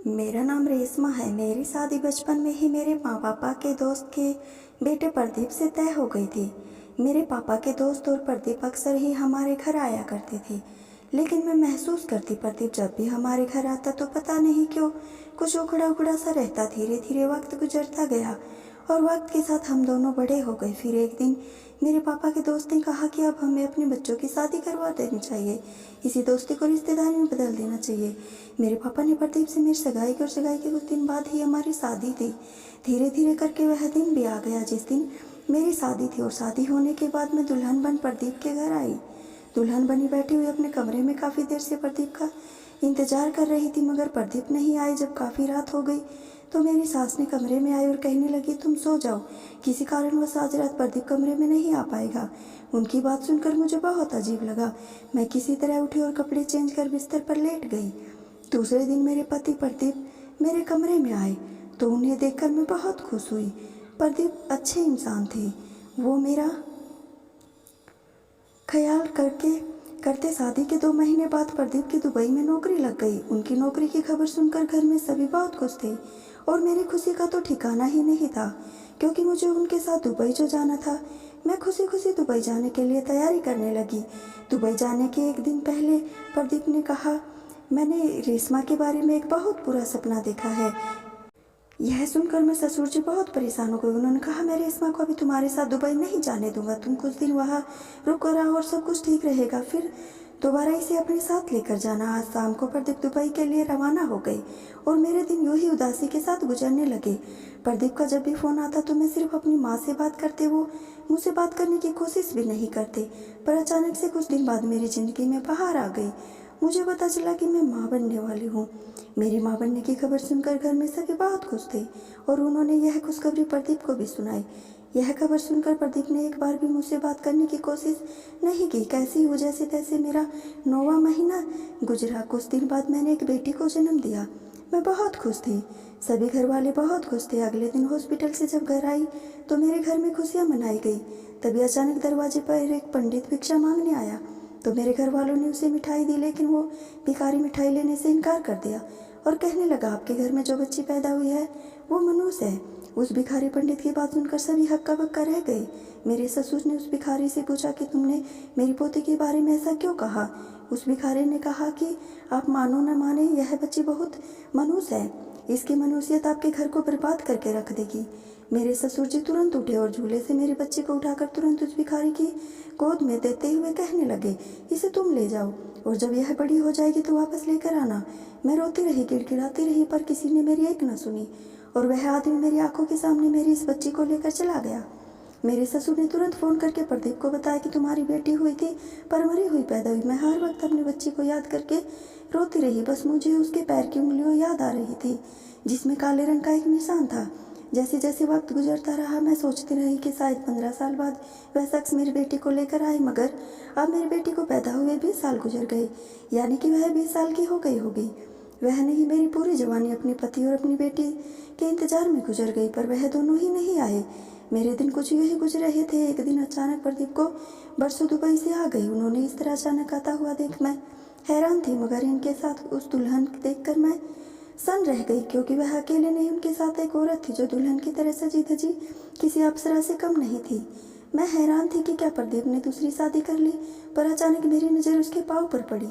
मेरा नाम रेशमा है। मेरी शादी बचपन में ही मेरे माँ पापा के दोस्त के बेटे प्रदीप से तय हो गई थी। मेरे पापा के दोस्त और प्रदीप अक्सर ही हमारे घर आया करते थे, लेकिन मैं महसूस करती प्रदीप जब भी हमारे घर आता तो पता नहीं क्यों कुछ उखड़ा उखड़ा सा रहता। धीरे धीरे वक्त गुजरता गया और वक्त के साथ हम दोनों बड़े हो गए। फिर एक दिन मेरे पापा के दोस्त ने कहा कि अब हमें अपने बच्चों की शादी करवा देनी चाहिए, इसी दोस्ती को रिश्तेदारी में बदल देना चाहिए। मेरे पापा ने प्रदीप से मेरी सगाई की और सगाई के कुछ दिन बाद ही हमारी शादी थी। धीरे धीरे करके वह दिन भी आ गया जिस दिन मेरी शादी थी, और शादी होने के बाद मैं दुल्हन बन प्रदीप के घर आई। दुल्हन बनी बैठी हुई अपने कमरे में काफ़ी देर से प्रदीप का इंतजार कर रही थी, मगर प्रदीप नहीं आए। जब काफ़ी रात हो गई तो मेरी सास ने कमरे में आई और कहने लगी, तुम सो जाओ, किसी कारणवश आज रात प्रदीप कमरे में नहीं आ पाएगा। उनकी बात सुनकर मुझे बहुत अजीब लगा। मैं किसी तरह उठी और कपड़े चेंज कर बिस्तर पर लेट गई। दूसरे दिन मेरे पति प्रदीप मेरे कमरे में आए तो उन्हें देखकर मैं बहुत खुश हुई। प्रदीप अच्छे इंसान थे। वो मेरा ख्याल करते शादी के 2 महीने बाद प्रदीप की दुबई में नौकरी लग गई। उनकी नौकरी की खबर सुनकर घर में सभी बहुत खुश थे और मेरी खुशी का तो ठिकाना ही नहीं था, क्योंकि मुझे उनके साथ दुबई जो जाना था। मैं खुशी खुशी दुबई जाने के लिए तैयारी करने लगी। दुबई जाने के एक दिन पहले प्रदीप ने कहा, मैंने रेशमा के बारे में एक बहुत बुरा सपना देखा है। यह सुनकर मैं ससुर जी बहुत परेशान हो गए। उन्होंने कहा, मैं रेशमा को अभी तुम्हारे साथ दुबई नहीं जाने दूंगा, तुम कुछ दिन वहाँ रुको रहो और सब कुछ ठीक रहेगा, फिर दोबारा इसे अपने साथ लेकर जाना। आज शाम को प्रदीप दुबई के लिए रवाना हो गए और मेरे दिन यूं ही उदासी के साथ गुजरने लगे। प्रदीप का जब भी फ़ोन आता तो मैं सिर्फ अपनी माँ से बात करते, वो मुझसे बात करने की कोशिश भी नहीं करते। पर अचानक से कुछ दिन बाद मेरी ज़िंदगी में बाहर आ गई। मुझे पता चला कि मैं माँ बनने वाली हूँ। मेरी माँ बनने की खबर सुनकर घर में सभी बहुत खुश थे और उन्होंने यह खुशखबरी प्रदीप को भी सुनाई। यह खबर सुनकर प्रदीप ने एक बार भी मुझसे बात करने की कोशिश नहीं की। कैसी हो जैसे तैसे मेरा 9वां महीना गुजरा। कुछ दिन बाद मैंने एक बेटी को जन्म दिया। मैं बहुत खुश थी, सभी घर वाले बहुत खुश थे। अगले दिन हॉस्पिटल से जब घर आई तो मेरे घर में खुशियाँ मनाई गई। तभी अचानक दरवाजे पर एक पंडित भिक्षा मांगने आया तो मेरे घर वालों ने उसे मिठाई दी, लेकिन वो भिखारी मिठाई लेने से इनकार कर दिया और कहने लगा, आपके घर में जो बच्ची पैदा हुई है वो मनुष्य है। उस भिखारी पंडित की बात सुनकर सभी हक्का बक्का रह गए। मेरे ससुर ने उस भिखारी से पूछा कि तुमने मेरी पोती के बारे में ऐसा क्यों कहा। उस भिखारी ने कहा कि आप मानो न माने, यह बच्ची बहुत मनुष्य है, इसकी मनुष्यत आपके घर को बर्बाद करके रख देगी। मेरे ससुर जी तुरंत उठे और झूले से मेरे बच्चे को उठाकर तुरंत उस भिखारी की गोद में देते हुए कहने लगे, इसे तुम ले जाओ और जब यह बड़ी हो जाएगी तो वापस लेकर आना। मैं रोती रही, गिड़गिड़ाती रही, पर किसी ने मेरी एक न सुनी और वह आदमी मेरी आंखों के सामने मेरी इस बच्ची को लेकर चला गया। मेरे ससुर ने तुरंत फ़ोन करके प्रदीप को बताया कि तुम्हारी बेटी हुई थी पर मरी हुई पैदा हुई। मैं हर वक्त अपनी बच्ची को याद करके रोती रही। बस मुझे उसके पैर की उंगलियों याद आ रही थी जिसमें काले रंग का एक निशान था। जैसे जैसे वक्त गुजरता रहा मैं सोचती रही कि शायद 15 साल बाद वह शख्स मेरी बेटी को लेकर आए, मगर अब मेरी बेटी को पैदा हुए 20 साल गुजर गए, यानी कि वह 20 साल की हो गई होगी। वह नहीं, मेरी पूरी जवानी अपने पति और अपनी बेटी के इंतजार में गुजर गई, पर वह दोनों ही नहीं आए। मेरे दिन कुछ यूँ ही गुजर रहे थे। एक दिन अचानक प्रदीप को बरसों दुबई से आ गई। उन्होंने इस तरह अचानक आता हुआ देख मैं हैरान थी, मगर इनके साथ उस दुल्हन देखकर मैं सन रह गई, क्योंकि वह अकेले नहीं, उनके साथ एक औरत थी जो दुल्हन की तरह सजी धजी किसी अप्सरा से कम नहीं थी। मैं हैरान थी कि क्या प्रदीप ने दूसरी शादी कर ली, पर अचानक मेरी नज़र उसके पाँव पर पड़ी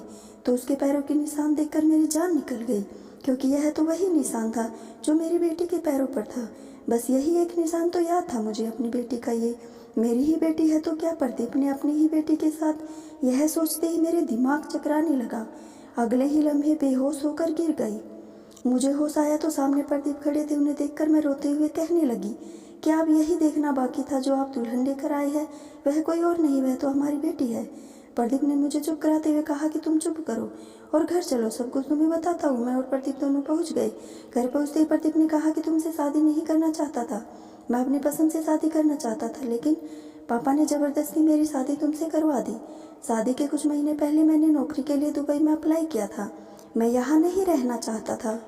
तो उसके पैरों के निशान देखकर मेरी जान निकल गई, क्योंकि यह तो वही निशान था जो मेरी बेटी के पैरों पर था। बस यही एक निशान तो याद था मुझे अपनी बेटी का। ये मेरी ही बेटी है तो क्या प्रदीप ने अपनी ही बेटी के साथ। यह सोचते ही मेरे दिमाग चकराने लगा। अगले ही लम्हे बेहोश होकर गिर गई। मुझे होश आया तो सामने प्रदीप खड़े थे। उन्हें देखकर मैं रोते हुए कहने लगी, क्या अब यही देखना बाकी था जो आप दुल्हन लेकर आए हैं? वह कोई और नहीं, वह तो हमारी बेटी है। प्रदीप ने मुझे चुप कराते हुए कहा कि तुम चुप करो और घर चलो, सब कुछ तुम्हें बताता हूँ। मैं और प्रदीप दोनों पहुँच गए। घर पहुँचते ही प्रदीप ने कहा कि तुमसे शादी नहीं करना चाहता था, मैं अपनी पसंद से शादी करना चाहता था, लेकिन पापा ने ज़बरदस्ती मेरी शादी तुमसे करवा दी। शादी के कुछ महीने पहले मैंने नौकरी के लिए दुबई में अप्लाई किया था। मैं यहाँ नहीं रहना चाहता था,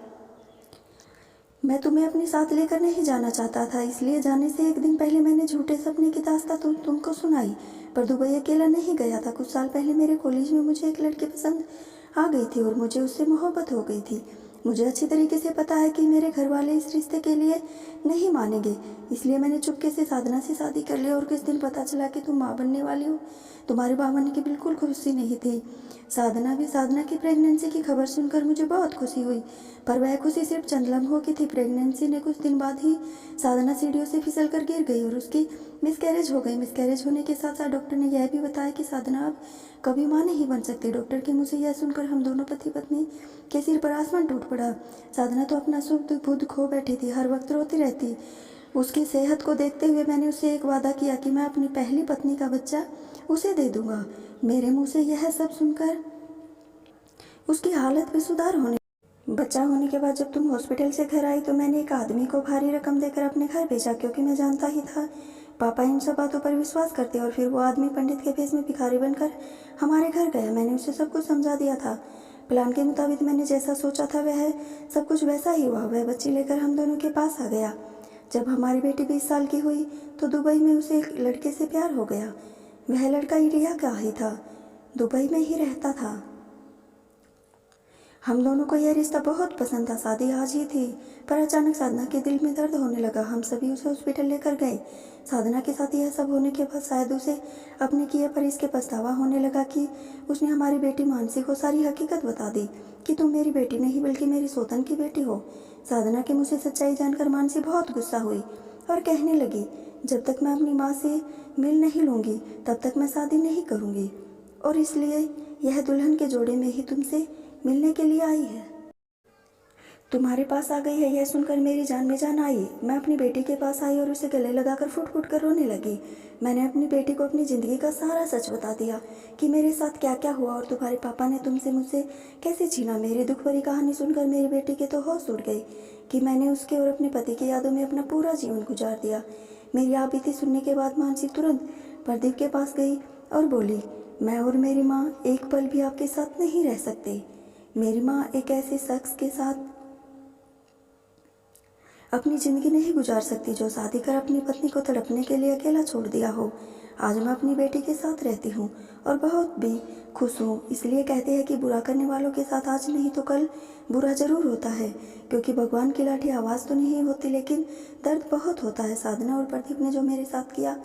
मैं तुम्हें अपने साथ लेकर नहीं जाना चाहता था, इसलिए जाने से एक दिन पहले मैंने झूठे सपने की दास्तां तुमको सुनाई। पर दुबई अकेला नहीं गया था। कुछ साल पहले मेरे कॉलेज में मुझे एक लड़की पसंद आ गई थी और मुझे उससे मोहब्बत हो गई थी। मुझे अच्छी तरीके से पता है कि मेरे घर वाले इस रिश्ते के लिए नहीं मानेंगे, इसलिए मैंने चुपके से साधना से शादी कर ली। और किस दिन पता चला कि तुम माँ बनने वाली हो। तुम्हारी माँ बनने की बिल्कुल खुशी नहीं थी। साधना की प्रेगनेंसी की खबर सुनकर मुझे बहुत खुशी हुई, पर वह खुशी सिर्फ चंद लम्हों की थी। प्रेगनेंसी ने कुछ दिन बाद ही साधना सीढ़ियों से फिसल कर गिर गई और उसकी मिसकैरेज हो गई। मिसकैरेज होने के साथ साथ डॉक्टर ने यह भी बताया कि साधना अब कभी माँ नहीं बन सकती। डॉक्टर के मुँह से यह सुनकर हम दोनों पति पत्नी के सिर पर आसमान टूट पड़ा। साधना तो अपना सुख बुध खो बैठी थी, हर वक्त रोती रहती। उसकी सेहत को देखते हुए मैंने उससे एक वादा किया कि मैं अपनी पहली पत्नी का बच्चा उसे दे दूंगा। मेरे मुंह से यह सब सुनकर उसकी हालत में सुधार होने बच्चा होने के बाद जब तुम हॉस्पिटल से घर आई तो मैंने एक आदमी को भारी रकम देकर अपने घर भेजा, क्योंकि मैं जानता ही था पापा इन सब बातों पर विश्वास करते। और फिर वो आदमी पंडित के भेष में भिखारी बनकर हमारे घर गया। मैंने उसे सब कुछ समझा दिया था। प्लान के मुताबिक मैंने जैसा सोचा था वह सब कुछ वैसा ही हुआ। वह बच्ची लेकर हम दोनों के पास आ गया। जब हमारी बेटी 20 साल की हुई तो दुबई में उसे एक लड़के से प्यार हो गया। वह लड़का इंडिया का ही था, दुबई में ही रहता था। हम दोनों को यह रिश्ता बहुत पसंद था। शादी आज ही थी, पर अचानक साधना के दिल में दर्द होने लगा। हम सभी उसे हॉस्पिटल लेकर गए। साधना के साथ यह सब होने के बाद शायद उसे अपने किए पर इसके पछतावा होने लगा कि उसने हमारी बेटी मानसी को सारी हकीकत बता दी कि तुम मेरी बेटी नहीं बल्कि मेरी सौतन की बेटी हो। साधना के मुँह से सच्चाई जानकर मानसी बहुत गुस्सा हुई और कहने लगी, जब तक मैं अपनी माँ से मिल नहीं लूँगी तब तक मैं शादी नहीं करूँगी, और इसलिए यह दुल्हन के जोड़े में ही तुमसे मिलने के लिए आई है। तुम्हारे पास आ गई है। यह सुनकर मेरी जान में जान आई। मैं अपनी बेटी के पास आई और उसे गले लगाकर फुट फुट कर रोने लगी। मैंने अपनी बेटी को अपनी ज़िंदगी का सारा सच बता दिया कि मेरे साथ क्या क्या हुआ और तुम्हारे पापा ने तुमसे मुझसे कैसे छीना। मेरी दुख भरी कहानी सुनकर मेरी बेटी के तो होश उड़ गई कि मैंने उसके और अपने पति की यादों में अपना पूरा जीवन गुजार दिया। मेरी आप बीती सुनने के बाद मानसी तुरंत प्रदीप के पास गई और बोली, मैं और मेरी माँ एक पल भी आपके साथ नहीं रह सकते। मेरी माँ एक ऐसे शख्स के साथ अपनी ज़िंदगी नहीं गुजार सकती जो शादी कर अपनी पत्नी को तड़पने के लिए अकेला छोड़ दिया हो। आज मैं अपनी बेटी के साथ रहती हूँ और बहुत भी खुश हूँ। इसलिए कहते हैं कि बुरा करने वालों के साथ आज नहीं तो कल बुरा ज़रूर होता है, क्योंकि भगवान की लाठी आवाज़ तो नहीं होती लेकिन दर्द बहुत होता है। साधना और प्रदीप ने जो मेरे साथ किया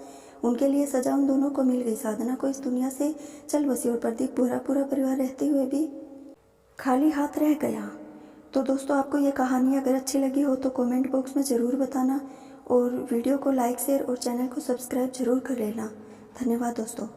उनके लिए सजा उन दोनों को मिल गई। साधना को इस दुनिया से चल बसी और प्रदीप पूरा परिवार रहते हुए भी खाली हाथ रह गया। तो दोस्तों, आपको ये कहानी अगर अच्छी लगी हो तो कमेंट बॉक्स में ज़रूर बताना और वीडियो को लाइक शेयर और चैनल को सब्सक्राइब ज़रूर कर लेना। धन्यवाद दोस्तों।